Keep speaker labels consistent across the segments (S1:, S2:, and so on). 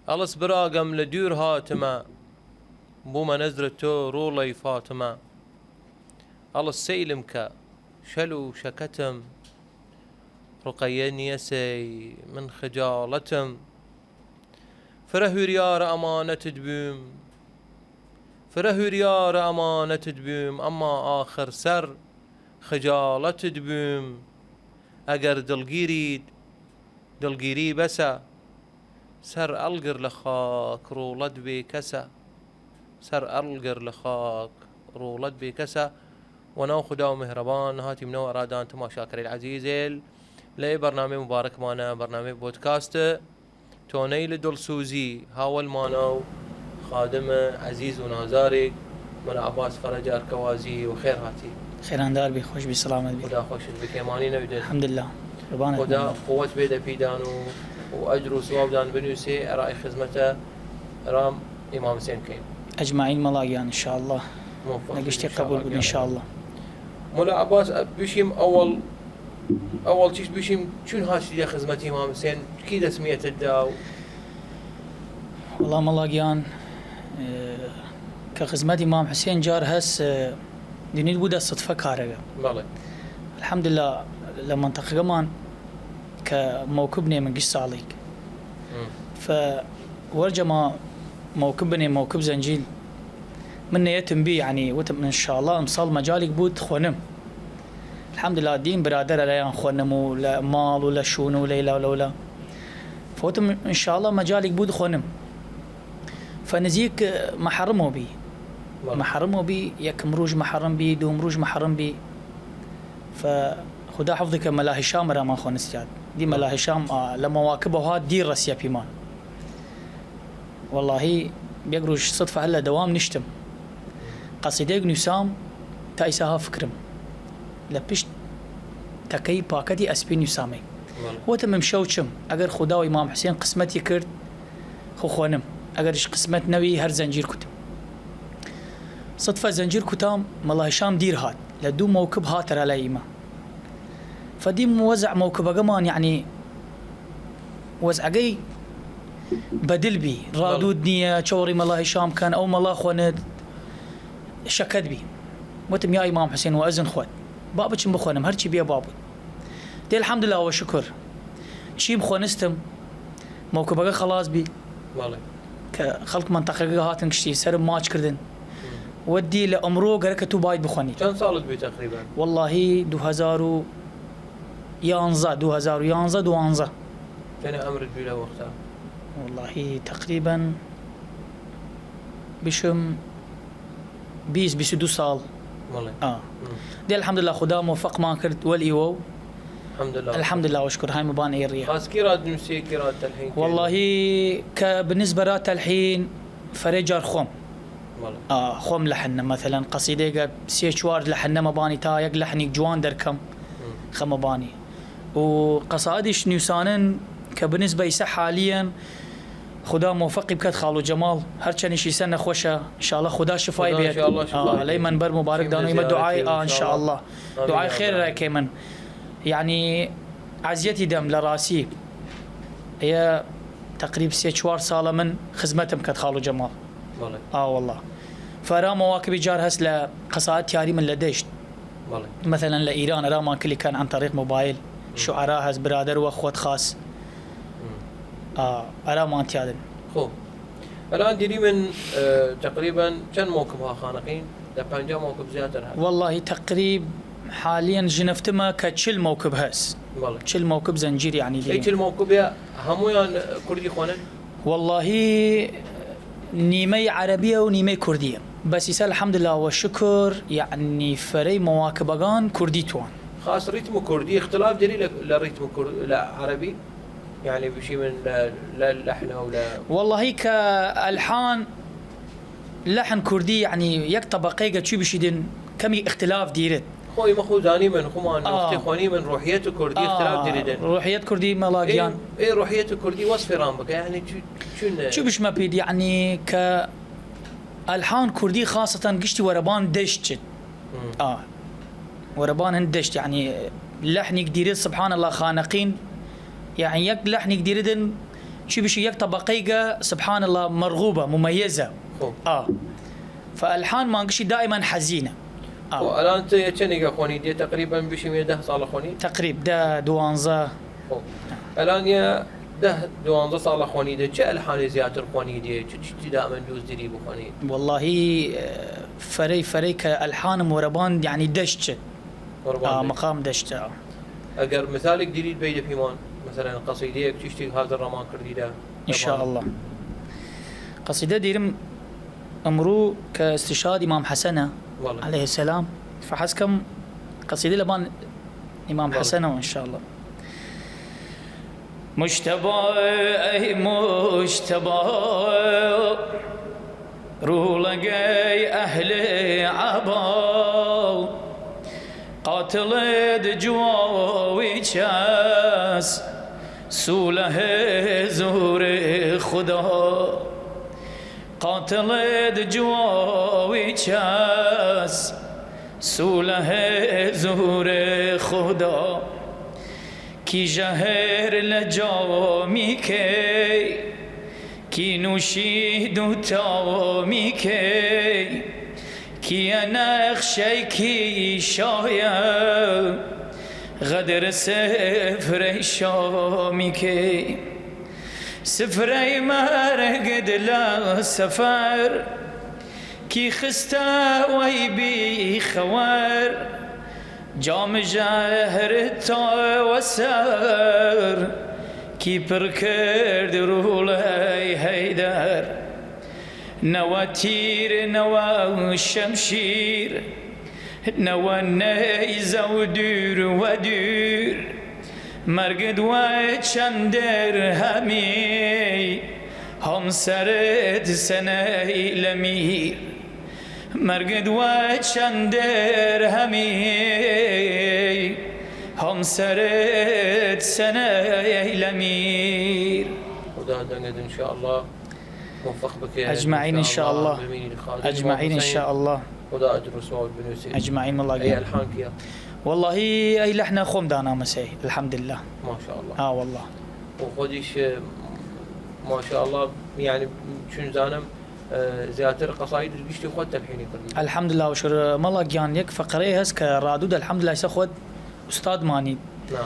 S1: ألس براقم لدير هاتما بوما نزرتو رولي فاطمة ألس سيلمك شلو شكتم رقيين يسي من خجالتم فرهو ريار أمانة تدبيم فرهو ريار أمانة تدبيم أما آخر سر خجالة تدبيم أجر دلقيري بسا سر ألقر لخاك رولد بكسا سر ألقر لخاك رولد بكسا وناخذ مهربان هاتي منو أرادان تما شاكر العزيز لي برنامج مبارك مانا برنامج بودكاست توني لدول سوزي هاول مانو خادمة عزيز ونازاري من عباس فرج أركوازي وخير هاتي
S2: خيران دار بي خوش بي سلامت بي
S1: خدا خوش بك يماني نبدأ
S2: الحمد لله
S1: خدا قوة بيدا بيدانو وأجر وثواب دان بنيوسي أرائي خدمته رام إمام حسين كين
S2: أجمعين ملاقيان إن شاء الله نقشتي قبول إن شاء الله
S1: مولا عباس بشيم أول شيء بشيم شون هاشي خدمة إمام حسين كيد اسمية الداو
S2: والله ملاقيان كخدمة إمام حسين جار هس ديني بودا الصدفة كارجة
S1: بله
S2: الحمد لله لما تقمان كموكبني من قصة عليك فورجا ما موكبني موكب زنجيل من يتم بي يعني وتم إن شاء الله مصال مجالك بود خونم الحمد لله دين برادر لا خونم ولا مال ولا شون ولا لا ولا فوتم إن شاء الله مجالك بود خونم فنزيك محرمه بي محرمه بي يك مروج محرم بي دو مروج محرم بي فخدا حفظك ملاهي شام رامان خون استياد دي ملاهي شام لما واكبها دير رسيا بيمان والله بيقروش صدفة هلا دوام نشتم قصيدة نسام تايساها فكرم لبشت تكي باكتي اسبين نسامي وتم مشوشم اگر خدا و امام حسين قسمتي كرد خو خونم اگرش قسمت نوي هر زنجير كتم صدفة زنجير كتام ملاهي هشام دير هات لدو موكب هاتر على إيمان فدي موزع موكب أجمان يعني وزعجي بدل بي رادود نية شوري ملاهي هشام كان أو ملا خوند شكد بي وتم يا إمام حسين وأذن خود بابتش بخونم هرشي بيا بابو دي الحمد لله وشكر شي بخونستم موكب أجا خلاص بي
S1: والله
S2: كخلق منطقة هاتن كشتي سر ماتش كردن ودي لأمرو قركتو بايد بخوني
S1: كم صارت بي تقريبا
S2: والله 2011
S1: كان عمرك بلا وقتها
S2: والله تقريبا بشم 22 سال
S1: والله
S2: دي الحمد لله خدا موفق ما كرت والإيوو الحمد لله واشكر هاي مبان ايريا
S1: خاص كيراد نسي كيراد الحين
S2: والله بالنسبة رات الحين فريجار خوم والله خوم لحنا مثلا قصيدة سيشوار لحنا مباني تايق لحني جوان دركم خمباني وقصائدش نيوسانن كبالنسبة يسا حاليا خدا موفقي بكت خالو جمال هرچن شي سنه خوشه ان شاء الله خدا شفاي بيت لي منبر مبارك دانو يم دعاء ان شاء الله دعاء خير كيمن يعني عزيتي دم لراسي هي تقريبا 6 ساله من خدمتهم كت خالو جمال والله والله فرا مواكب جار هس لقصائد تياري من لديش والله مثلا لايران رامان كل كان عن طريق موبايل شعراء هز برادر واخوات خاص أرى ما أنت هذا.
S1: خو. الآن ديري من تقريبا كم موكبها خانقين؟ لبنجا موكب زيادة هذا.
S2: والله تقريب حاليا جنفت ما كتشل موكب هس. والله. تشل موكب زنجير يعني.
S1: أي تشل موكب يا همويان كردي خوانن؟
S2: والله نيمي عربية ونيمي كردية. بس يسال الحمد لله والشكر يعني فري مواكبان كردي توان.
S1: خاص ريتم كردي اختلاف ديري لريتم عربي. يعني بشيء من اللحن أو لا
S2: والله كالحان لحن كردي يعني يك طبقية شو بشيدن كم اختلاف ديرت
S1: خوي مخو زاني من خمان اختخواني من روحية كردي اختلاف ديردن
S2: روحية كردي ملاقيان
S1: ايه روحية كردي وصف رامبك يعني
S2: شو بش ما بيد يعني كالحان كردي خاصة قشتي وربان دشت وربان هندشت يعني لحن يقدر سبحان الله خانقين يعني يك لحن يقدردن شي بشي يك طبقيقة سبحان الله مرغوبة مميزة. فالحان مانقشي دائما حزينه.
S1: والان انت كنيقه خوني دي تقريبا بشي 10 صار خوني
S2: تقريبا ده دوانزه.
S1: الان يا ده دوانزه صار خوني دي شو الحان زياده خوني دي دائما دوز ديري بخوني
S2: والله فري كالحان موربان يعني دشت مقام دشت.
S1: اگر مثالك ديري بيد فيمان مثلا قصيدتك تشتي هذا الرمان كرديده
S2: ان شاء الله. قصيده ديرم امرو كاستشهاد امام حسن عليه السلام، فحسكم قصيده لبان امام حسن وان شاء الله. مجتبى اي مجتبى رولقي اهل عبا قاتل جواوي شاس سوله زور خدا قاتل جواوي شاس سوله زور خدا کی جهر لجامی کی کی نوشید و تامی کی نقشی کی شاید غدر سفر شامی کی سفر مرقد لا سفر کی خسته وی بی خوار جام جهر تا و سر کی پر کرد رولی هیدر نوا تیر نوا شمشیر نوا نیزه و دور مرگد و چند درهمی هم سرد سنه لمیر مرقد وچند درهمی هم سرد سنه لمیر.
S1: خدا دنگد ان شاء الله موفق بك
S2: اجمعين ان شاء الله اجمعين ان شاء الله.
S1: خدا اجر وثواب بنوسي
S2: اجمعين الله.
S1: اي الحان كيا
S2: والله اي لحنا خم دانا مسي الحمد لله
S1: ما شاء الله.
S2: والله
S1: وخديش ما شاء الله يعني شنو زانم زياتر قصايد بيشتي خود تلحيني كردي
S2: الحمد لله وشر مالا جان يك فقري هس كرادود الحمد لله يسخد استاذ ماني.
S1: نعم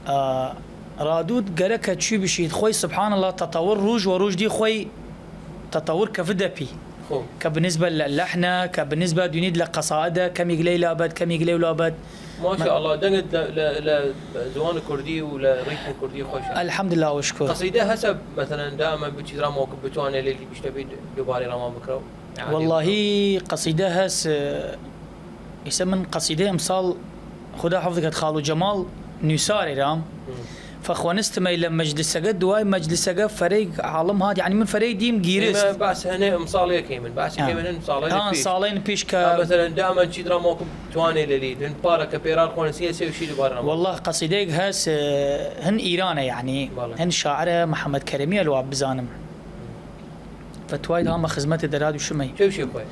S1: اخوان
S2: رادود قالك تشي بشيد خوي سبحان الله تطور روج وروج دي خوي تطور كفدا بي كبالنسبه للحنه كبالنسبه دونيد لقصائده كم يقلي لابد كم يقلي لابد
S1: ما شاء الله دنت ل زوان كردي ولا ريتم كردي خوش
S2: الحمد لله وشكر.
S1: قصيده حسب مثلا دائما بتشي درام موقف بتوانه اللي بيشتبي دوباري رمان بكرو
S2: يعني والله قصيده هس يسمن قصيده امثال خدا حفظك خالو جمال نيساري رام فخوانست ما الى مجلس سقد دواي مجلس سقد فريق عالم هذا يعني من فريق ديم جيرست
S1: بس هنا مصاليه كيمن بس كيمن مصاليه
S2: صالين بيش
S1: مثلا دائما شي درا موقف تواني لليد هن بارك بيران خونسيه سوي شيء دوباره
S2: والله قصيدك هاس هن ايرانه يعني هن شاعره محمد كريمي الواب بزانم فتوايد هم خدمه دراد وشمي
S1: شو شي خوي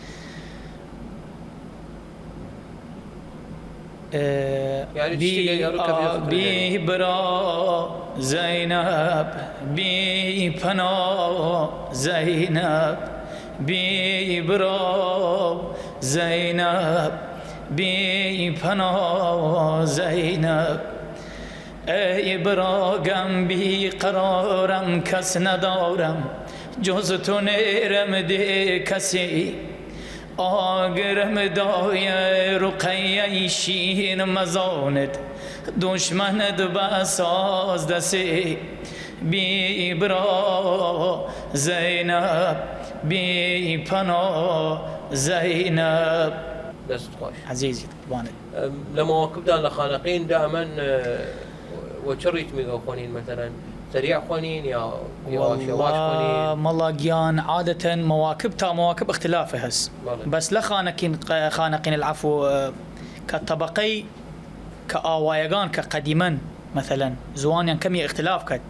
S2: يعني بي برا زينب بي پنا زينب بي برا زينب بي پنا زينب ای براغم بی قرارم کس ندارم جز تو نیرم ده کسی آگرم دای رقیه شیر مزاند دشمنت بساز دستی بی برا زینب بی پنا زینب.
S1: دست خوش
S2: عزيزي طبعا
S1: لما كبدان لخانقين دائما وشريت ميغا خونين مثلا سريع خونين يا شواش خونين
S2: ملاقيان عادة مواكب اختلافه هس بس لا خانقين العفو كطبقي كآوايغان كقديما مثلا زوان يعني كمية اختلاف كد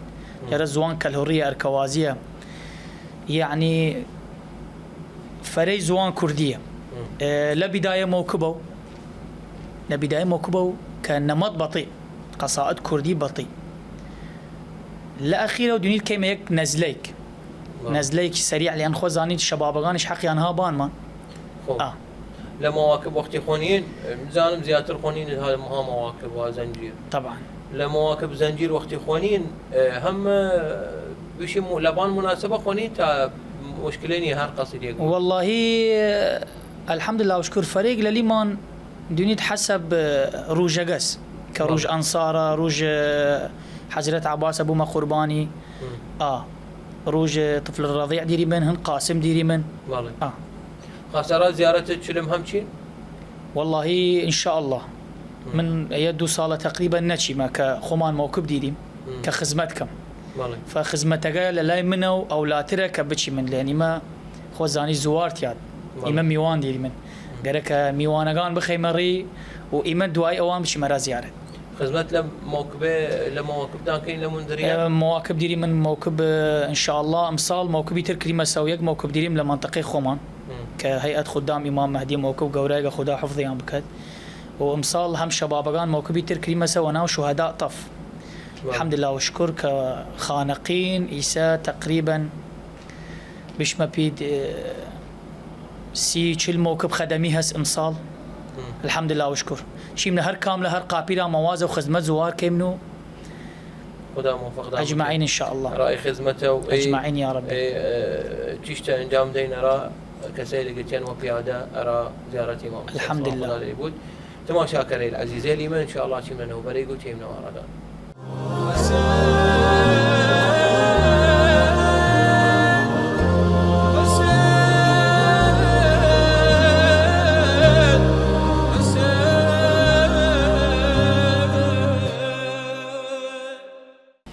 S2: يرى زوان كالهورية أركوازية يعني فري زوان كردية لا بداية موكبه كنمط بطيء قصائد كردي بطيء الأخيرة ودنيت كيما يك نزليك نزليك سريع لأن خوزاني الشبابغانش حقي أنها بان مان
S1: لمواكب وقت خونين زانم زيادة خونين هذا مها مواكب وزنجير
S2: طبعا
S1: لمواكب زنجير وقت خونين هم بشي لبان مناسبة خونين تا مشكلين هر قصيدة
S2: والله الحمد لله وشكر فريق لليمان دنيت حسب روج قس كروج أنصارة روج حجرة عباس أبو ما قرباني روج طفل الرضيع ديري من هن قاسم ديري من
S1: والله خسارات زيارتك شلم همشي
S2: والله إن شاء الله من يدو صالة تقريبا نتشي ما كخمان موكب ديري كخدمتكم
S1: والله
S2: فخدمتك لا منو أو لا ترك بتشي من لأني ما خوزاني زوارت ياد إمام ميوان ديري من قالك ميوانقان بخيمري وإيمان دواي أوام بشي مرا زيارة
S1: خدمت لمواكب دان كاين لمنذرية
S2: مواكب ديري من موكب إن شاء الله أمثال موكبي تركري مساويك موكب ديري من لمنطقة خومان كهيئة خدام إمام مهدي موكب قورايق خدا حفظي عم بكت وأمثال هم شبابقان موكبي تركري مساونا وشهداء طف الحمد لله وشكر كخانقين إيسا تقريبا بش ما بيد سي تشل موكب خدمي هس امصال الحمد لله وشكر شي من هر كامله هر قابله موازه وخدمه زوار كيمنو
S1: خدا موفق
S2: اجمعين ان شاء الله
S1: راي خدمته
S2: اجمعين يا رب
S1: تشت انجام دين ارى كسيل قتين وقياده ارى زياره امام
S2: الحمد لله
S1: تمام شاكر العزيزي لي ان شاء الله شي منه بريق وشي منه وردا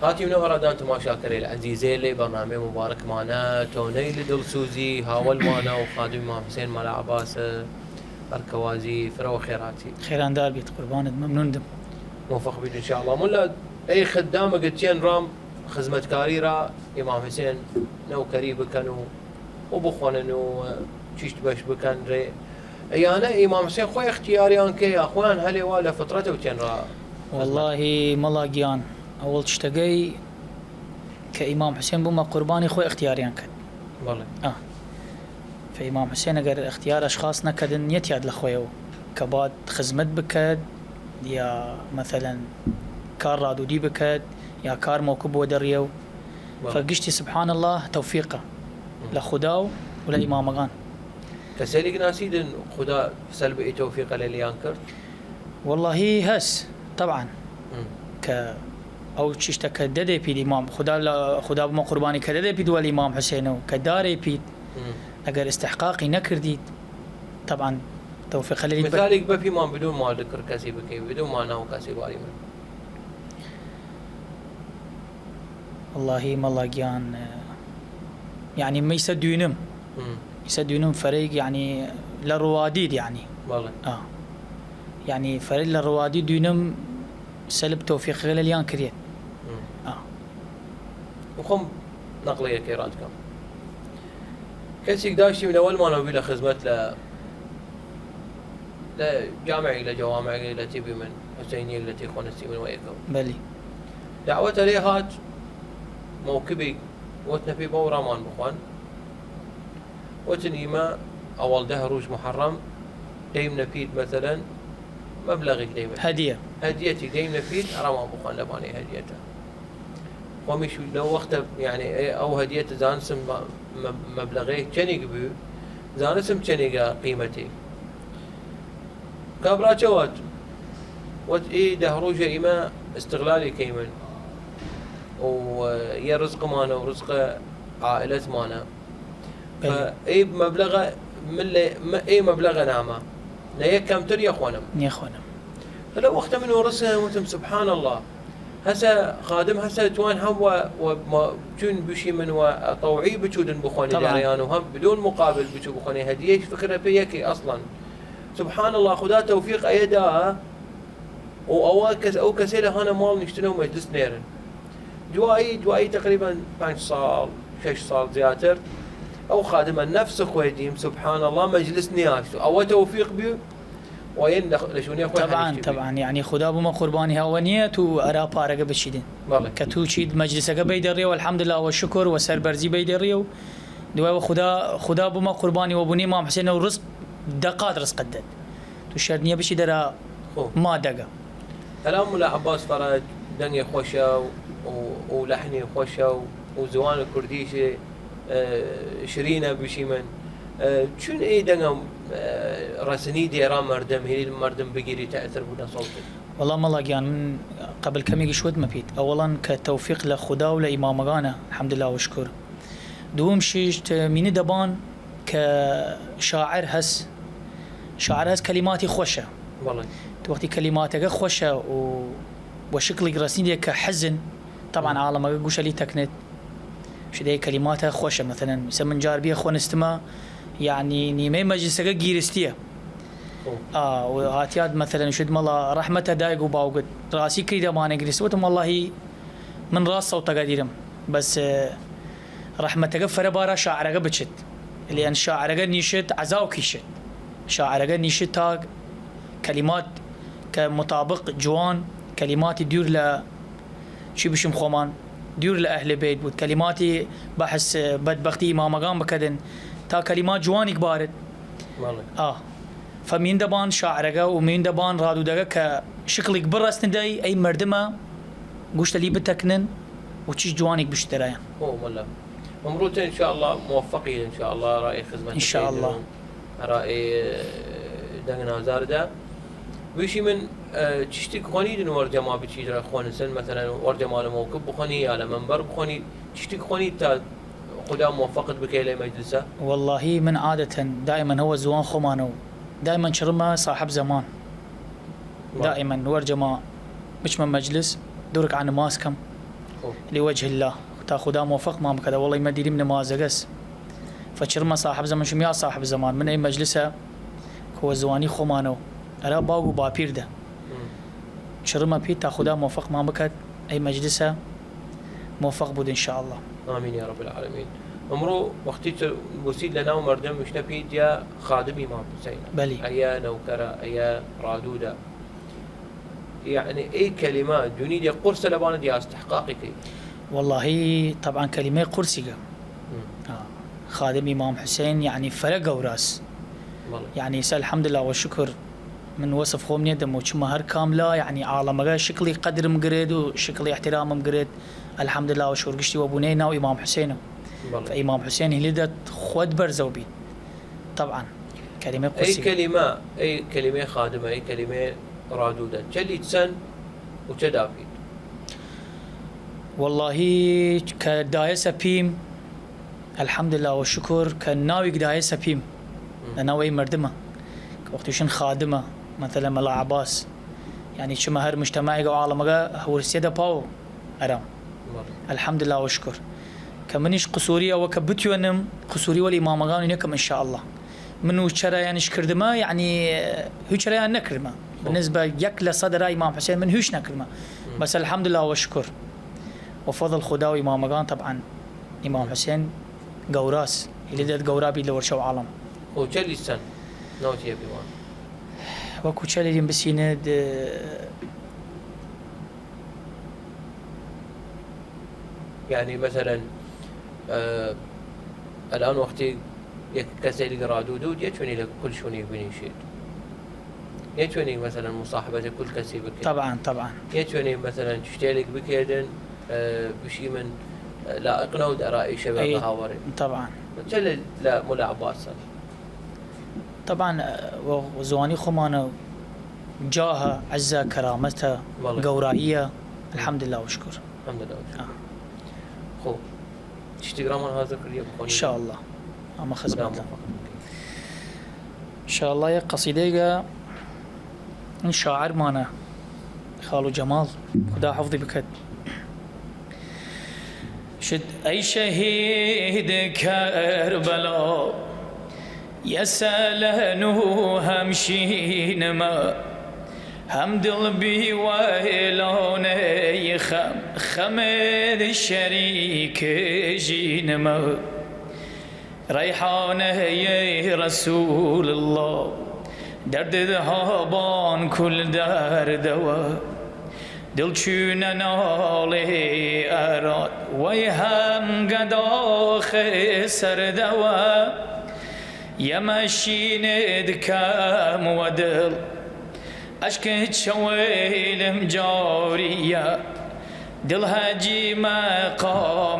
S1: هاتي من وردان تماشا كري العزيزي لي برنامج مبارك معنا توني لدل سوزي هاول معنا وخادم امام حسين مال عباس بركوازي فرو خيراتي
S2: خيران دار بيت قربان ممنون دم
S1: موفق بيد ان شاء الله ملا اي خدامه قتين رام خدمت كاريرا امام حسين نو قريب كانوا وبخوننو تشت باش بكن ري انا امام حسين خويا اختياري انكي اخوان هلي ولا فترته وتين را
S2: والله ملاقيان أول تشتغي كإمام حسين بوما قرباني خوي اختياريان كد
S1: والله
S2: فإمام حسين أجر اختيار أشخاص نكدن يتياد لخويه كباد خدمت بكد يا مثلا كار رادودي بكد يا كار موكب ودريو فقشتي سبحان الله توفيقه لخداو ولا إمام غان
S1: كسيلك ناسيدن خدا سلبي توفيقه لليان كرت
S2: والله هس طبعا او تشتا كدده بيد امام خدا بما قرباني كدده بيد والامام حسين كداري بيد اگر استحقاقي نكرديد طبعا توفيق لي
S1: مثالك بفي امام بدون ما ذكر كاسي بكي بدون ما ناو كاسي بالي
S2: والله ما لاقيان يعني ما يسدونم فريق يعني للرواديد يعني
S1: والله
S2: يعني فريق للرواديد دونم سلب توفيق غليان كريت
S1: وخم نقليه كيراتكم كسيك داشتي من اول ما نبي له خدمت لا جامعي لجوامعي التي بمن حسيني التي خونستي من وياكم
S2: بلي
S1: دعوتها لي هات موكبي وتنبي بورامان بخوان وتنيما اول دهروج محرم دايم نفيد مثلا مبلغي دايما هديتي دايما نفيد رمان بخوان لباني هديته ومش لو وقت يعني او هدية زانسم مبلغي كنيق بيو زانسم كنيق قيمتي كابرا شوات وات اي دهروجة ايما استغلالي كيمن ويا رزق مانا ورزق عائلة مانا فاي مبلغ من اي مبلغ نعمة لا كم تر يا اخوانم فلو وقت من ورثها وتم سبحان الله هسه خادم هسه توان هم وجون بشي من وطوعي بجودن بخوني داريان وهم بدون مقابل بجو بخوني هديه فكره بيكي اصلا سبحان الله خدا توفيق ايدا او كسيله هنا مال نشتري مجلس نيرن جواي تقريبا 5 صال 6 صال زياتر او خادم نفس خويديم سبحان الله مجلس نياش او توفيق بيو وين لشوني
S2: طبعا يعني خدا بما قرباني هونيت وارا بارقه بشيدين كتو شيد مجلسك بيدري والحمد لله والشكر وسر برزي بيدري دوا خدا بما قرباني وابوني امام حسين ورزق دقات رزق قدد تشرنيه بشي درا ما دقه
S1: الان مولا عباس فرج دنيا خوشه ولحني خوشه وزوان كرديشه شرينا بشي من شون اي دنگم رسني ديران مردم هي المردم بقيري تاثر بنا صوتك
S2: والله ما لاقيان من قبل كم يجي شود ما فيت اولا كتوفيق لخدا ولامام غانا الحمد لله وشكر دوم شيشت مين دبان كشاعر هس كلماتي خوشه
S1: والله
S2: وقتي كلماتك خوشه وشكلك رسني كحزن طبعا عالم قوش لي تكنت شدي كلماتها خوشه مثلا سمن جاربيه خونستما يعني نيمي مجلسك جيرستيه وهاتياد مثلا شد ملا رحمته دايق وباوقد راسي كريده ما نجلس وتم والله من راس صوت قديرم بس رحمته فربارا شاعرك بتشت لان شاعرك نيشت عزاو كيشت شاعرك نيشت تاج كلمات كمطابق جوان كلمات يدور ل شي بشم خومان ديور لأهل بيت بود كلماتي بحس بدبختي ما مقام بكدن تا كلمات جواني كبارت
S1: والله
S2: فمين دبان شاعرقه ومين دبان رادو دقه كشكلك برس نداي اي مردمه قشت لي بتكنن وتشي جوانك بشترايا
S1: والله ممروت ان شاء الله موفقين ان شاء الله رأي خدمة
S2: ان شاء الله
S1: رأي دقنا زارده ويشي من تشتيك خوني دون ورجة ما بتشيدر خون سن مثلا ورجة مال موكب بخوني على منبر بخوني تشتيك خوني تا خدا موفقت بك إلى مجلسه
S2: والله من عادة دائما هو زوان خمانو دائما شرمه صاحب زمان دائما ورجة ما مش من مجلس دورك عن ماسكم لوجه الله تا خدا موفق ما بكذا والله ما ديري من مازقس فشرمه صاحب زمان شميا صاحب زمان من أي مجلسه هو زواني خمانو أنا باقو بابير ده شرمه بيت تا خدا موفق ما بكت أي مجلسه موفق بود إن شاء الله
S1: آمين يا رب العالمين عمرو وقتی وسيد لنا ومردم مش نبيد يا خادم إمام حسين
S2: بلي
S1: أيا نوكرة أيا رادودة يعني أي كلمات جنيد قرص لبان دي استحقاقك
S2: والله طبعا كلمة قرصية خادم إمام حسين يعني فرق وراس يعني سأل الحمد لله والشكر من وصف خومني دم وشما هر كاملة يعني عالم شكلي قدر مقرد وشكلي احترام مقرد الحمد لله وشكر قشتي وابونينا وإمام حسين فإمام حسين هلدت خود برزوبي طبعا كلمة قرصية
S1: أي كلمة خادمة أي كلمة رادودة جلي تسن وتدافي
S2: والله كداية سبيم الحمد لله والشكر كناوي كداية سبيم ناوي مردمة وقتشن خادمة مثلا ملا عباس يعني شما هر مجتمعي وعالمه هو السيدة باو أرام الحمد لله والشكر كمنيش قصوري أو كبتيو أنم قصوري والإمام غاني نكم إن شاء الله منو شرا يعني شكردما يعني هو شرا نكرمه بالنسبة يكل صدر إمام حسين من هوش نكرمه بس الحمد لله والشكر وفضل خدا وإمام غان طبعا إمام حسين قوراس اللي دت قورابي لورشوا عالم
S1: وجلي السن نوتي بيوان
S2: وكو تشالي بسيند
S1: يعني مثلا الآن وقتي كسيل قرادودود يتوني لك كل شوني بني شيء يتوني مثلا مصاحبة كل كسي بك
S2: طبعا
S1: يتوني مثلا تشتيلك بكيدن بشي من لائقنا ودرائي شباب هاوري
S2: طبعا
S1: جل لا مولا عباس
S2: طبعا وزواني خمانه جاها عزة كرامتها قورائية الحمد لله وشكر
S1: الحمد لله وشكر خو تشتغل من هذا كل يوم
S2: ان شاء الله اما خزمتها ان شاء الله يا قصيدة ان شاعر مانا خالو جمال خدا حفظي بكت شد اي شهيد كربلاء يسألنه همشين ما هم دل بي ويلوني خمد الشريك جين ما ريحانه يا رسول الله درد ذهبان كل دردوا دل چون ناله اراد وی هم قد آخ سردوا يمشيند كام ودل اشك شويلم جارية دل هجي مقامتنا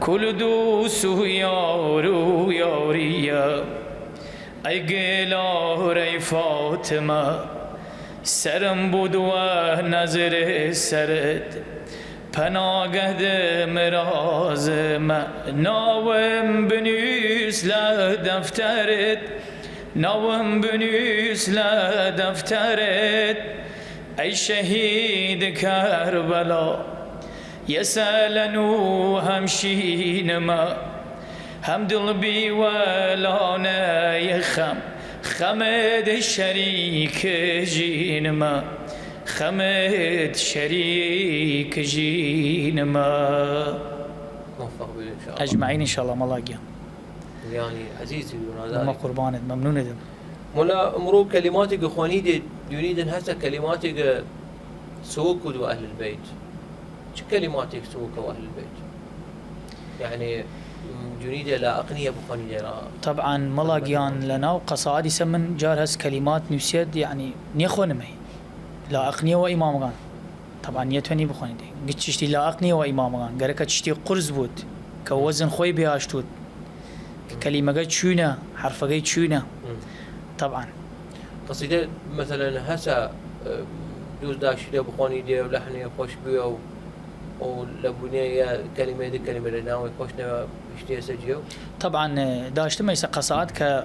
S2: كل دوسو يارو يارية اي قلاري فاطمة سرم بود و نظر سرد پناگه دم رازم ناوم بنویس لدفترت ناوم بنویس لدفترت ای شهید کربلا یسالنو همشین ما هم دل بی ولانه خم خمد شريك جينما خمد شريك جينما
S1: موفق بي ان شاء الله
S2: اجمعين ان شاء الله ملاقيا
S1: يعني عزيزي
S2: ما قربانت ممنون دم
S1: مولا امرو كلماتك اخواني دي يريد هسه كلماتك سوق واهل البيت شو كلماتك سوق واهل البيت يعني جريدة لا أقنية بخوني
S2: طبعا ملاقيان لنا وقصائد يسمن جار هس كلمات نفسيت يعني نيخون مي لا أقنية وإمام غان طبعا نيتوني بخوني دي قلت تشتي لا أقنية وإمام غان قالك تشتي قرز بود كوزن خوي بياشتود كلمة قلت شونا حرف قلت شونا طبعا
S1: قصيدة مثلا هسا دوز داشتي بخوني دي ولحني خوش بيو ولبنية كلمة دي كلمة لناوي خوشنا اشتي سجيو
S2: طبعا داشت ما يسا قصائد ك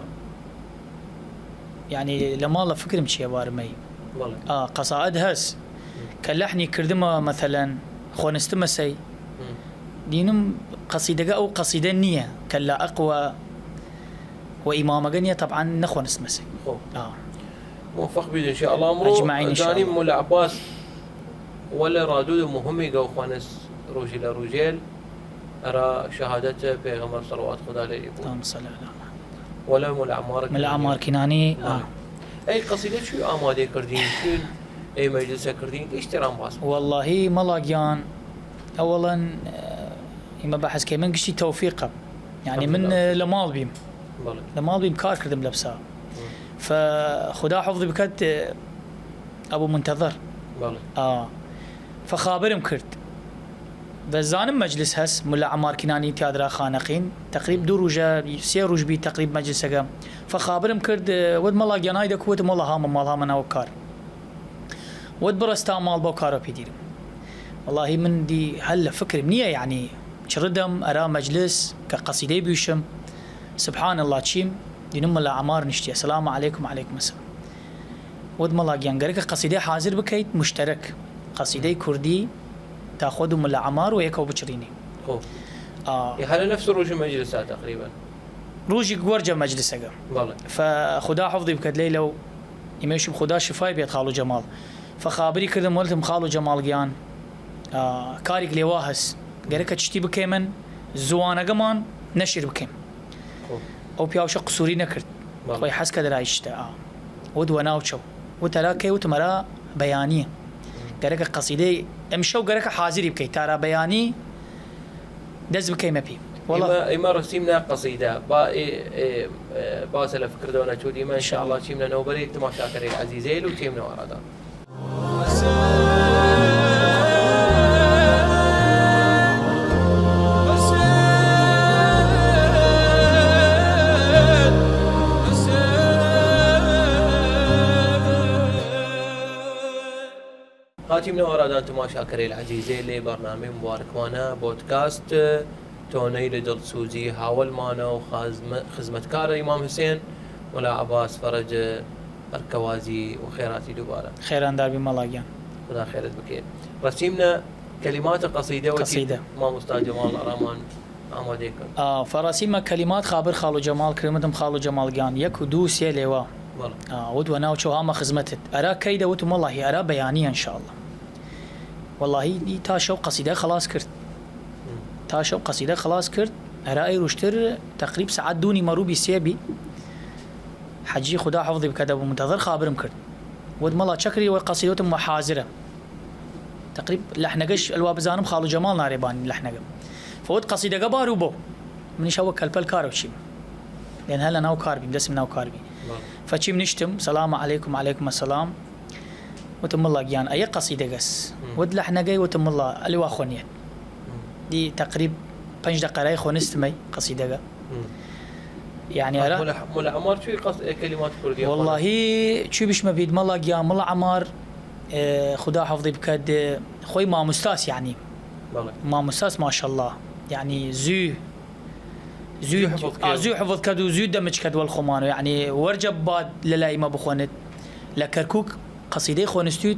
S2: يعني لما الله فكر مشي بارمي
S1: والله
S2: قصائد هس كلحني كردما مثلا خونستمسي دينم قصيدة أو قصيدة نية كلا أقوى وإمام غنية طبعا نخون اسمسي
S1: موفق بيد إن شاء الله أمره
S2: أجمعين إن شاء الله
S1: داني مولا عباس ولا رادود مهمي قو خوانس روجي لروجيل أرى شهادته بيغمر صلوات خدا لي
S2: اللهم صل على
S1: ولا مولا عمار
S2: مولا عمار كناني
S1: أي قصيدة شو آمادة كردين شو أي مجلسة كردين إيش ترام باس
S2: والله ملاقيان أولا إما بحث كي من قشتي توفيقه يعني من لمال بيم لمال بيم كار كردم لبسا فخدا حفظي بكت أبو منتظر فخابرم كرد بزانم مجلس هس ملا عمار كناني تيادرا خانقين تقريب 2 روجا 3 روج بي تقريب مجلس هكا فخابرم كرد ود ملاقيان هايدا كوت ملا هام مال هام انا وكار ود برستا مال بوكارو بيدير والله من دي هلا فكر منيه يعني شردم ارى مجلس كقصيده بيشم سبحان الله تشيم دينم ملا عمار نشتي السلام عليكم وعليكم السلام ود ملاقيان قالك قصيده حاضر بكيت مشترك قصيده كردي تاخذ ملا عمار ويكو بشريني
S1: هل نفس روج مجلسات تقريبا
S2: روجي ورجه مجلسه
S1: والله
S2: فخدا حفظي بكد ليلو يمشي بخدا شفاي بيت خالو جمال فخابري كذا مولتم خالو جمال جيان كاريك لواهس قالك تشتي بكيمن زوانا كمان نشر بكيم او بياوش قصوري نكرت خوي حس كذا رايشتا ود وناوچو وتراكي وتمرا بيانيه قالك قصيده امشو قالك حاضر بكي ترى بياني دز بكي مبي
S1: والله إما رسمنا قصيدة باسل فكر دونا شودي ما إن شاء الله شيمنا نوبري تماشا كري عزيزيل وشيمنا ورادا خاتمنا ورادان تماشا كري العزيزيل لبرنامج مبارك وانا بودكاست توني لدل سوزي هاول مانا وخزمتكار إمام حسين ولا عباس فرج الكوازي وخيراتي دوباره
S2: خيران دار بملاقيان
S1: خدا خيرت بكير رسمنا كلمات قصيدة ما أستاذ جمال الرحمن آماده كن
S2: فرسيمة كلمات خابر خالو جمال كلمتهم خالو جمال جان يكو دوسي لوا ود وناو شو هما خزمتت أرى كيدا وتم والله أرى بيانية إن شاء الله والله دي تاشو قصيدة خلاص كرت تاشو قصيدة خلاص كرت أرى روشتر تقريب ساعات دوني مروبي سيبي حجي خدا حفظي بكذا ومنتظر خابرم كرد ود ملا شكري وقصيدتهم محاذره تقريب لحنقش الواب زانم خالو جمال ناريبان لحنقه فود قصيده قبارو بو من يشوك كلبل كاروشي لان هلا ناو كاربي بدسم ناو كاربي فشي منشتم سلام عليكم عليكم السلام وتم الله جيان اي قصيده قس ود لحنقي وتم الله اللي واخونيت دي تقريب 5 دقائق خونستمي قصيده يعني
S1: أرى ملا عمار شو كلمات كردية
S2: والله شو بيش مبيد ملا جيان ملا عمار خدا حفظي بكد خوي ما مستاس يعني ما مستاس ما شاء الله يعني زو حفظ كدو زو دمج كد والخمانو يعني ورجب باد للاي ما بخونت لكركوك قصيده خونستود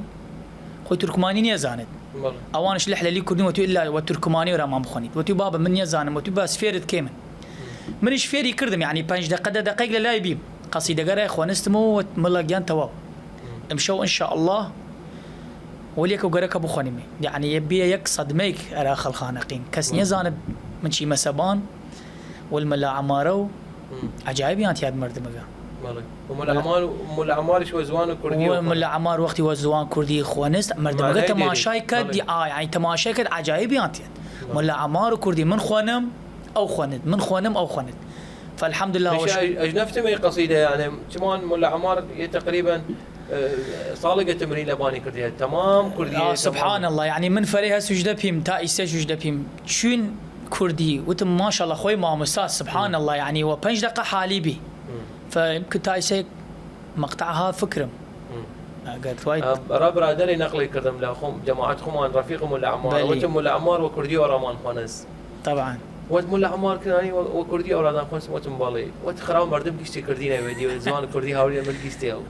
S2: خوي تركماني يزاند اوانش لحله لي كردي وتو الا وتركماني ورا ما بخونيت وتو بابا من يزانم وتو باس فيرت كيمن منش فيري كردم يعني 5 دقائق للاي بيم قصيده قرا خونستمو ملا جيان تواو امشوا ان شاء الله وليك وقرك ابو خنمي يعني يبي يقصد ميك اراخ الخانقين كسني زانب من شي مسبان والملا عمارو عجائب يعني هاد مرد مغا
S1: وملا عمار شو زوان كردي
S2: وملا عمار وقتي وزوان كردي خونست مرد مغا تماشاي كد يعني تماشاي كد عجائب يعني ملا عمار كردي من خونم او خوند من خونم او خوند فالحمد لله
S1: اجنفت مي قصيده يعني كمان ملا عمار تقريبا صالقة تمرين لباني كردية تمام كردية
S2: سبحان الله يعني من فريها سجدة بيم تا سجدة بيم شون كردي وتم ما شاء الله خوي ما مستاذ سبحان الله يعني و5 دقائق حالي بي فيمكن تا مقطعها فكرم قلت وايد
S1: راب رادري نقلي كردم لخم جماعة خمان رفيقهم ولا عمار وتم ولا عمار وكردي ورامان خونس
S2: طبعا
S1: وقت ملا عمار كناني وكردي أورادان خونس وتم بالي وقت خراب مردم كيشتي كردينا بدي زمان كردي هاولي ملكيستيو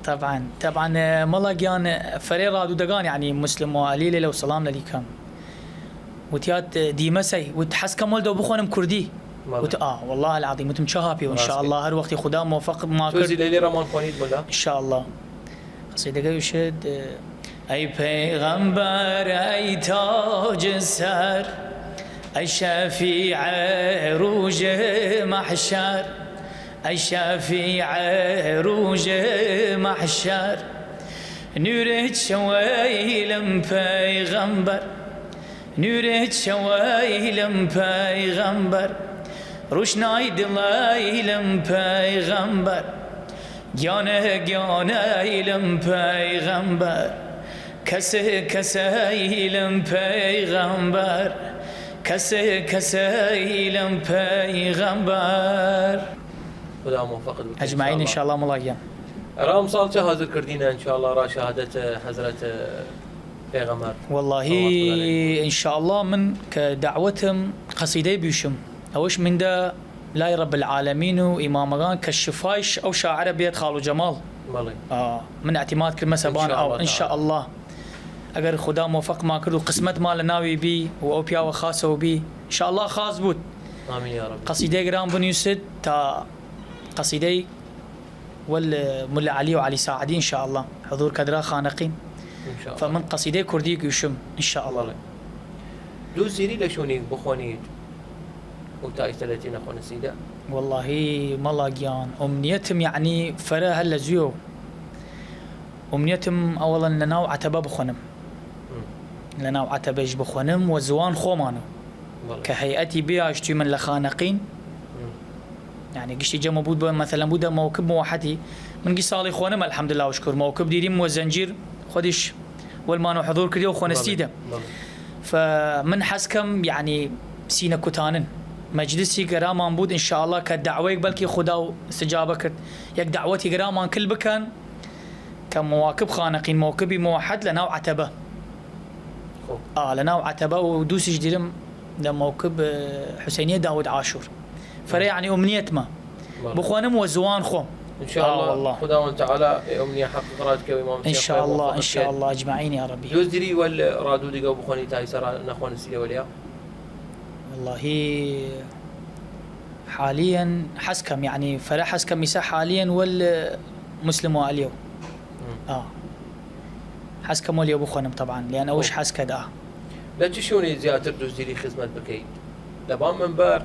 S2: طبعا ملا جان فري رادو دقان يعني مسلم وقليل لو سلام لي كان وتيات دي مسي وتحس كمل دو بخونم كردي والله العظيم وتم شهابي وان شاء الله هر وقت خدا موفق ما
S1: كرد توزي ليلي رمان خونيت بلا
S2: ان شاء الله قصيده يشد اي پیغمبر اي تاج السر أي شفيع روج محشر أي شفيع روج محشر نورت شويلم پیغمبر نورت شويلم پیغمبر روشنای دلایلم پیغمبر گیانایلم پیغمبر کسایلم پیغمبر كسيلم پیغمبر
S1: خدا موفق بك
S2: اجمعين ان شاء الله ملاقيا
S1: رام صال شهادة كردينا ان شاء الله را شهادة حضرة پیغمبر
S2: والله ان شاء الله من كدعوتهم قصيدة بيشم اوش من ده لا رب العالمين وامامغان كالشفايش او شاعر بيت خالو جمال من اعتماد كلمة سبان او ان شاء الله اگر خدا موفق ما كردو قسمت مال ناوي بي و بيا وخاصه بي ان شاء الله خاص بود
S1: امين يا رب
S2: قصيده جرام بنيوسد تا قصيده والملا علي وعلي ساعدي ان شاء الله حضور كدرا خانقين
S1: ان شاء الله
S2: فمن قصيده كردي يشم ان شاء الله
S1: دو سيري لشوني بخوني وتاي 30 اخونا سيدا
S2: والله ما لاقيان امنيتهم يعني فرا هلا زيو امنيتهم اولا لنا وعتبه بخونم لنا وعتبه بخونم وزوان خومانو كهيئتي بيها اشتي من لخانقين يعني قشتي جا مبود مثلا بودا موكب موحدي من قصالي خونم الحمد لله وشكر موكب ديريم وزنجير خدش والمانو حضور كريو خونستيدا فمن حسكم يعني سينا كتانن مجلسي قرامان بود ان شاء الله كدعوه بلكي خدا استجابه كرت يك دعوتي قرامان كل بكان كمواكب خانقين موكبي موحد لنا وعتبه لنا وعتبه ودوس جديرم لموكب حسينيه داود عاشور فري يعني امنيه ما بخوانم وزوان خوم
S1: ان شاء الله والله خدا تعالى امنيه حق قراتك وامام
S2: ان شاء الله ان شاء الله اجمعين يا ربي
S1: جوز دري ولا رادو دقوا بخواني تاي سرا نخوان السيده وليا
S2: والله حاليا حسكم يعني فرا حسكم مساح حاليا والمسلم واليوم حسكم واليوم بخوانم طبعا لان وش حسكد
S1: لا تشوني زيادة دوز ديري خدمت بكي لبان منبر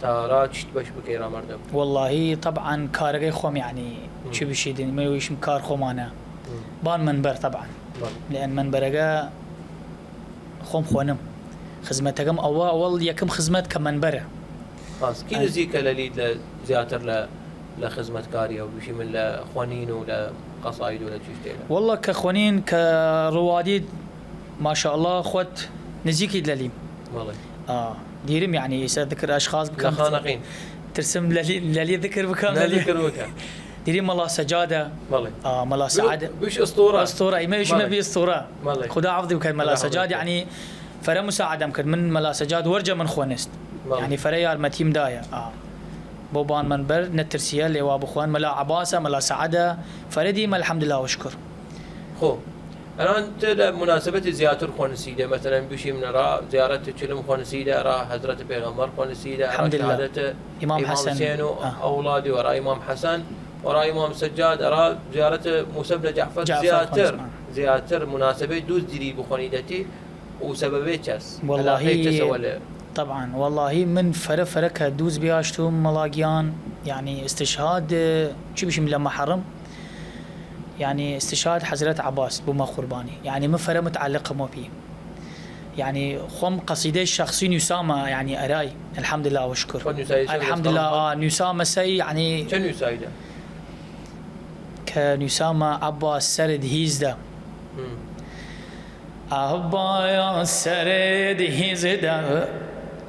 S1: تارا تشتبش بكيرا مردم
S2: والله طبعا كارجي خوم يعني شو بشيدني ما يويشم كار خومانا بان منبر طبعا لأن منبرجا خوم خوانم خدمتكم أول يكم خدمت كمنبره
S1: خلاص كي نزيك لليد لزياتر لخدمة كاريا وبشي من لخوانين ولا قصايد ولا تشتينا
S2: والله كخوانين كرواديد ما شاء الله خوت نزيكي دلاليم
S1: والله
S2: ديرم يعني سأذكر أشخاص بكم
S1: خانقين
S2: ترسم للي ذكر بكم
S1: ذكر بكم
S2: ديرم ملا سجادة
S1: والله
S2: ملا سعادة
S1: بش أسطورة
S2: أي ما يش ما بي أسطورة
S1: والله
S2: خدا عفضي وكان ملا سجاد يعني فرا مساعدة ممكن من ملا سجاد ورجة من خوانست يعني فرا يار متيم دايا بوبان منبر نترسيا اللي وابو خوان ملا عباسة ملا سعادة فردي ما الحمد لله وشكر
S1: خو أنا أنت لمناسبة زيارة خوانسيدة مثلا بشي من راء زيارة تشلم خوانسيدة راء حضرة بيغمبر خوانسيدة
S2: الحمد لله
S1: شهادة
S2: إمام
S1: حسين أولادي وراء إمام حسن وراء إمام سجاد راء زيارة موسى بن جعفر زيارة مناسبة دوز ديري بخوانيدتي وسببه كاس
S2: والله طبعا والله من فرك دوز بياشتم ملاقيان يعني استشهاد شو بشي لما حرم يعني استشهاد حضرة عباس بما قرباني يعني من فرق متعلقة ما فيه يعني خم قصيدة الشخصي نسامة يعني أراي الحمد لله وشكر الحمد لله نسامة سي يعني
S1: شنو يسايده
S2: كنسامة عباس سرد هيزدا عباس سرد هيزدا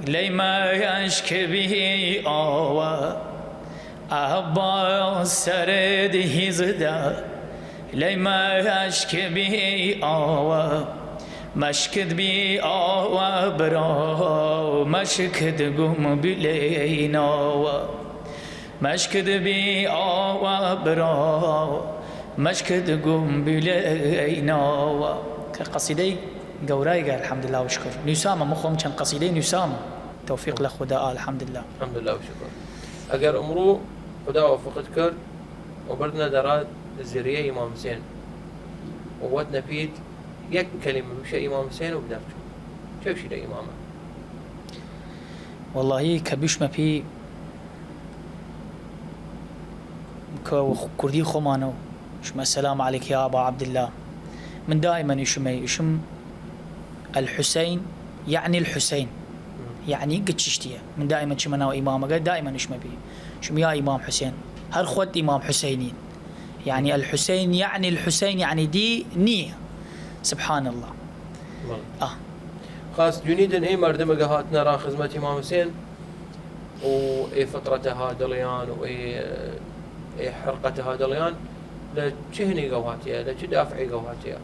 S2: لما يشكي به آوا عباس سرد هيزدا لما يشكي به آوا مشكد بي آوا برا مشكد قم بلينا مشكد بي آوا برا مشكد قم بلينا كقصيدي قوراي قال الحمد لله وشكر نسامة مخهم كان قصيدي نسامة توفيق لخدا الحمد لله
S1: الحمد لله وشكر أجر أمرو خدا وفقتك وبردنا دراد الزرية إمام حسين وودنا فيد يك كلمة بشي إمام حسين وبدرجه كيف شي لإمامه
S2: والله كبيش ما في كردي خمانو شما السلام عليك يا أبا عبد الله من دائما يشم الحسين يعني الحسين يعني قد ششتيه من دائما شمنا وإمامه قال دائما يشم بيه شم يا إمام حسين هل خد إمام حسينين يعني الحسين يعني الحسين يعني دي نية سبحان الله
S1: خاص جنيدا اي مردمه قهاتنا را خدمة إمام حسين واي فترة هادليان واي حرقة هادليان لشهني قواتيا لدافعي قواتيا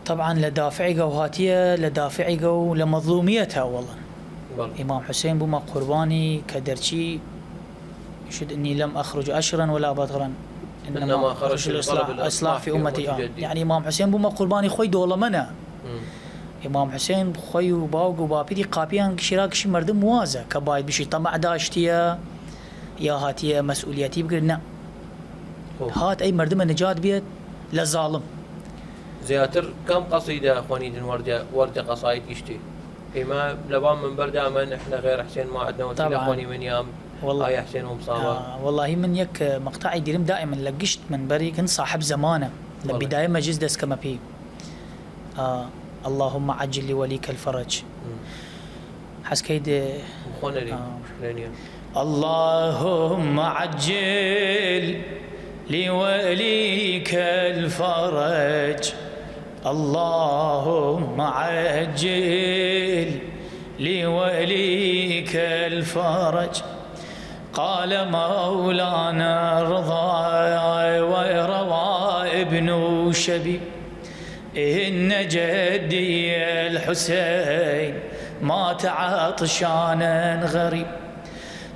S2: طبعا لدافعي قواتيا لدافعي قو لمظلوميتها والله إمام حسين بما قرباني كدرشي يشهد إني لم أخرج أشرا ولا بطرا إنما خرج الإصلاح في أمتي يعني إمام حسين بما قرباني خوي دولة منا إمام حسين خوي وباوق وبابيدي قابيان شراك شي مردم موازة كبايد بشي طمع داشتيا يا هاتيا مسؤوليتي بقولنا هات أي مردم نجات بيت للظالم
S1: زياتر كم قصيدة أخواني دين وردة قصايد يشتي إما لبان من بردا من إحنا غير حسين ما عندنا وكيل أخواني من يام والله يا حسين ومصابة
S2: والله من يك مقطع يديرم دائما لقشت من بري كنت صاحب زمانه لبداية ما جزدس كما فيه اللهم عجل لوليك الفرج حس كيد اللهم عجل لوليك الفرج اللهم عجل لوليك الفرج قال مولانا ارضى وروى ابن شبيب إن جدي الحسين مات عطشانا غريب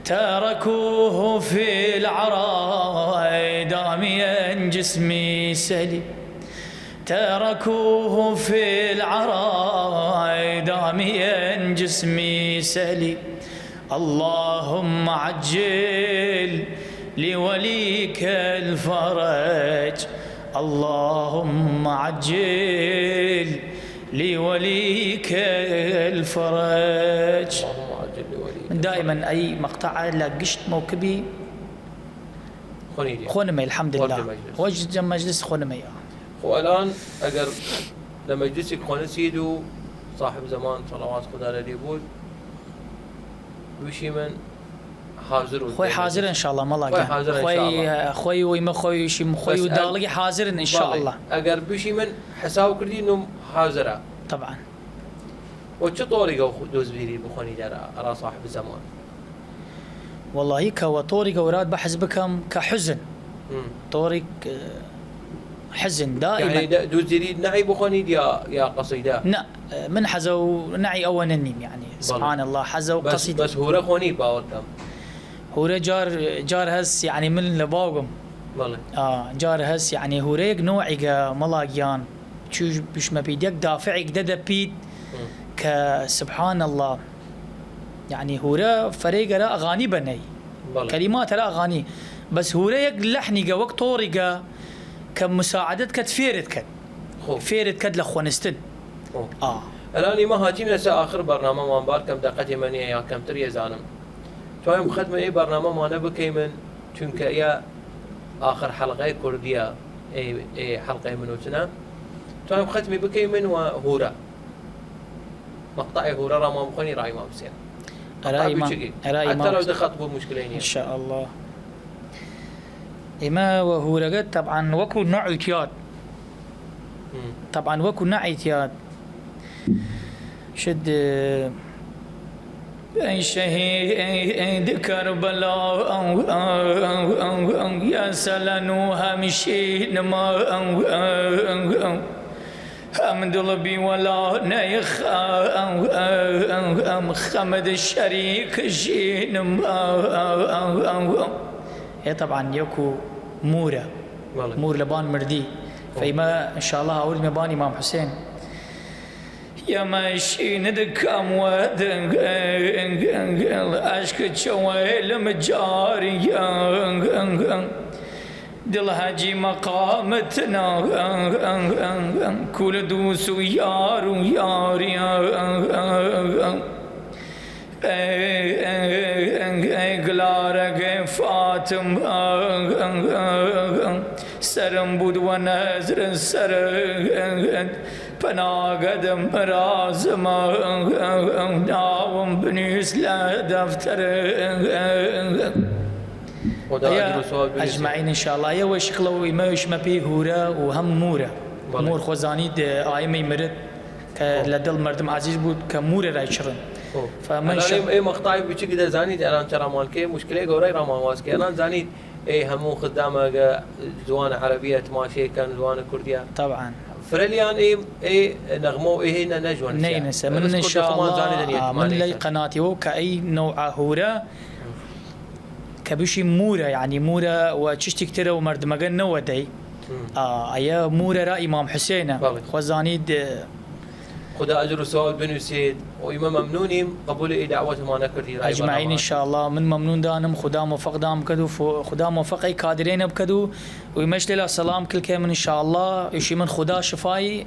S2: تركوه في العراء داميا جسمي سليم تركوه في العراء داميا جسمي سليم اللهم عجل لوليك الفرج اللهم عجل لوليك الفرج دائما اي مقطع لا قشت موكبي خونمي الحمد لله وجد مجلس خونمي.
S1: والان اگر لمجلسك خون سيدو صاحب زمان صلوات خدا عليه بود وشي من حاضر
S2: خوي حاضر ان شاء الله مالا خوي ويما خوي شي خوي ودالقي حاضر ان شاء الله.
S1: اگر بشي من حساب كردي انه حاضره
S2: طبعا.
S1: وش طريقه دوز بيري بخوني درا صاحب الزمان؟
S2: والله كوطوري وراد بحس بكم كحزن طورق حزن دائما
S1: يعني دوز جديد نعي بخوني يا قصيده
S2: لا من حزو نعي اولني يعني سبحان الله حزو قصيده
S1: بس هو خوني باوركم
S2: هو جار هس يعني من لباوم
S1: والله
S2: جار هس يعني هو ريق نوعي ملاقيان شو بش ما بيدك دافعك ددا بيد كسبحان الله يعني هو فريق را اغاني بني كلمات را اغاني بس هو ريق لحني وقت طورقه كمساعدت كتفيرت كد فيرت كد لخونستن
S1: الان ما هاتينا اخر برنامج ما بار كم دقه مني يا كم تري زانم تويم خدمه اي برنامج ما نبكي من چونك يا اخر حلقه كرديه اي حلقه منوتنا تويم ختمي بكي من وهورا مقطعي هورا را ما بخوني راي ما بسين
S2: راي
S1: حتى لو دخلت بمشكلين
S2: ان شاء الله. إما وهو رجت طبعا وكو نعيتيات طبعا وكو نعيتيات شد أي شهيد كربلاء يا سلنوها مشين ما حمد لبي ولا نيخ خمد الشريك جين هي طبعا يوكو مور لبان مردي فيما ان شاء الله اول مباني امام حسين يا ماشي ندك امواد اشك شويل مجاري دل هاجي مقامتنا كل دوس يار ياري قلارق فاتم سرم بود و نظر سر پناقدم رازم ناوم بنيس لا دفتر اجمعين ان شاء الله. يا وشكلو ما يشما بي هورا وهم مورا مور خوزانيد آيمي مرد لدل مردم عزيز بود كمورا رايشرن
S1: فمن اي مقطعي بيجي كده زانيد الان ترى مالكي مشكله غوري راما واسكي الان زانيد اي همو خدامه زوانه عربيه ماشي كان زوانه كرديه
S2: طبعا
S1: فرليان اي نغمو اي هنا نجوان
S2: نينس من ان شاء الله من لي قناتي وكاي نوع هورا كبشي مورا يعني مورا وتشتي كتير ومرد مجن نودي ايا مورا را امام حسين خوزانيد
S1: خدا اجر وثواب بنوسيد وإمام ممنونين قبول دعوتهم انا كردي
S2: اجمعين ان شاء الله. من ممنون دانم خدا موفق دام كدو خدا موفق اي قادرين بكدو ويمشي له السلام كل كامل ان شاء الله يشي من خدا شفاي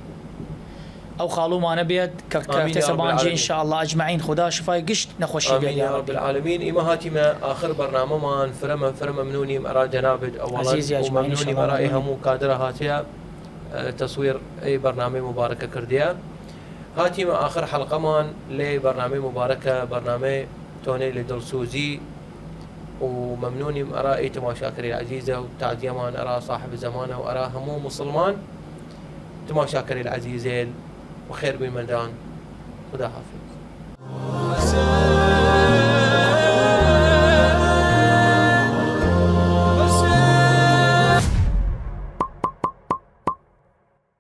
S2: او خالو ما نبيت كتسبان جي ان شاء الله اجمعين خدا شفاي قشت نخوشي بيه
S1: يا رب العالمين. اما هاتما اخر برنامج مان فرم ممنوني مرا جنابد اولا وممنوني مرا هم قادره هاتيا تصوير اي برنامج مباركه كرديا هاتيما آخر حلقة مان لي برنامج مباركة برنامج توني لدلسوزي وممنوني أرى تماشاكري العزيزة وتعدي مان أرى صاحب زمانه وأرى همو مسلمان تماشاكري العزيزين وخير بالمدان خدا حافظ.